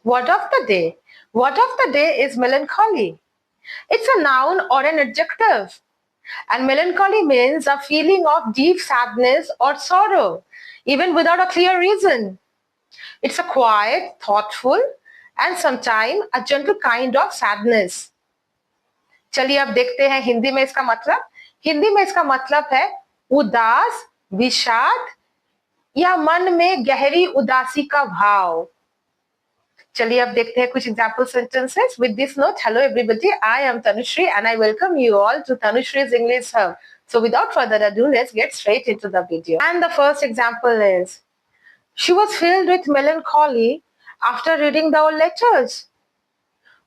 Word of the day. Word of the day is melancholy. It's a noun or an adjective. And melancholy means a feeling of deep sadness or sorrow, even without a clear reason. It's a quiet, thoughtful, and sometimes a gentle kind of sadness. चलिए अब देखते हैं हिंदी में इसका मतलब। हिंदी में इसका मतलब है उदास, विषाद या मन में गहरी उदासी का भाव। चलिए अब देखते हैं कुछ example sentences. With this note, hello everybody, I am Tanushree and I welcome you all to तनुश्री's English Hub. So without further ado, let's get straight into the video. And the first example is, she was filled with melancholy after reading the old letters.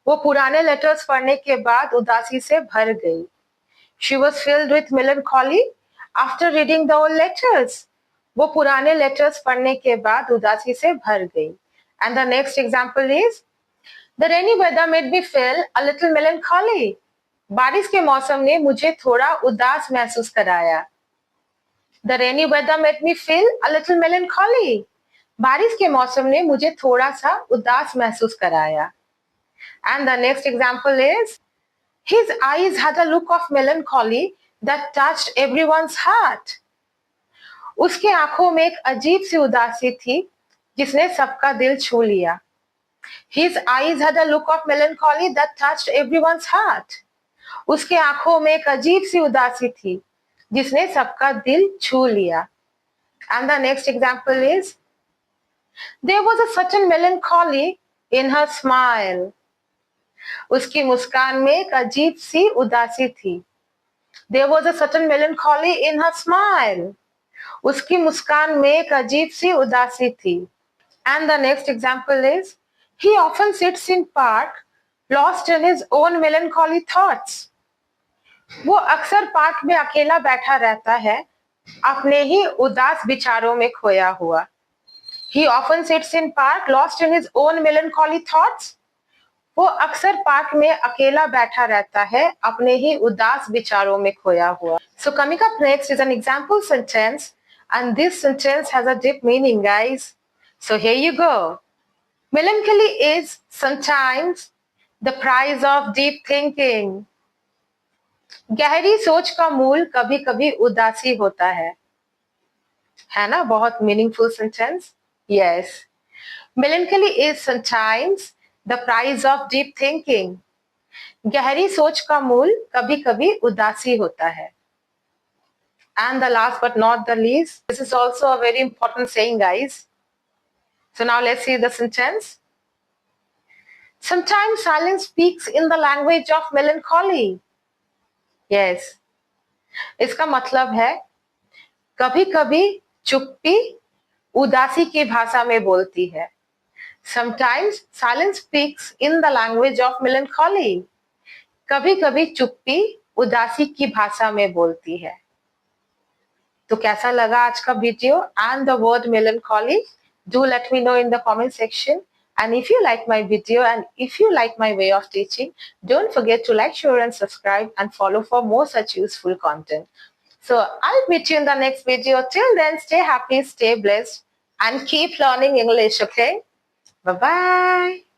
वो पुराने letters पढ़ने के बाद उदासी से भर गई। She was filled with melancholy after reading the old letters. वो पुराने लेटर्स पढ़ने के बाद उदासी से भर गई। And the next example is, the rainy weather made me feel a little melancholy. बारिश के मौसम ने मुझे थोड़ा उदास महसूस कराया। The rainy weather made me feel a little melancholy. बारिश के मौसम ने मुझे थोड़ा सा उदास महसूस कराया। And the next example is, his eyes had a look of melancholy that touched everyone's heart. उसके आंखों में एक अजीब सी उदासी थी जिसने सबका दिल छू लिया। His eyes had a look of melancholy that touched everyone's heart. उसके आंखों में एक अजीब सी उदासी थी जिसने सबका दिल छू लिया। And the next example is, there was a certain melancholy in her smile. उसकी मुस्कान में एक अजीब सी उदासी थी। There was a certain melancholy in her smile. उसकी मुस्कान में एक अजीब सी उदासी थी। And the next example is, he often sits in park, lost in his own melancholy thoughts. वो अक्सर पार्क में अकेला बैठा रहता है, अपने ही उदास विचारों में खोया हुआ। He often sits in park, lost in his own melancholy thoughts. वो अक्सर पार्क में अकेला बैठा रहता है, अपने ही उदास विचारों में खोया हुआ। So coming up next is an example sentence, and this sentence has a deep meaning, guys. So here you go. Melancholy is sometimes the price of deep thinking. गहरी सोच का मूल कभी-कभी उदासी होता है ना? बहुत meaningful sentence. Yes. Melancholy is sometimes the price of deep thinking. गहरी सोच का मूल कभी-कभी उदासी होता है। And the last but not the least, this is also a very important saying, guys. So now let's see the sentence. Sometimes silence speaks in the language of melancholy. Yes. इसका मतलब है कभी-कभी चुप्पी उदासी की भाषा में बोलती है। Sometimes silence speaks in the language of melancholy. कभी-कभी चुप्पी उदासी की भाषा में बोलती है। तो कैसा लगा आज का video and the word melancholy? Do let me know in the comment section. And if you like my video and if you like my way of teaching, don't forget to like, share and subscribe and follow for more such useful content. So I'll meet you in the next video. Till then, stay happy, stay blessed and keep learning English, okay? Bye-bye.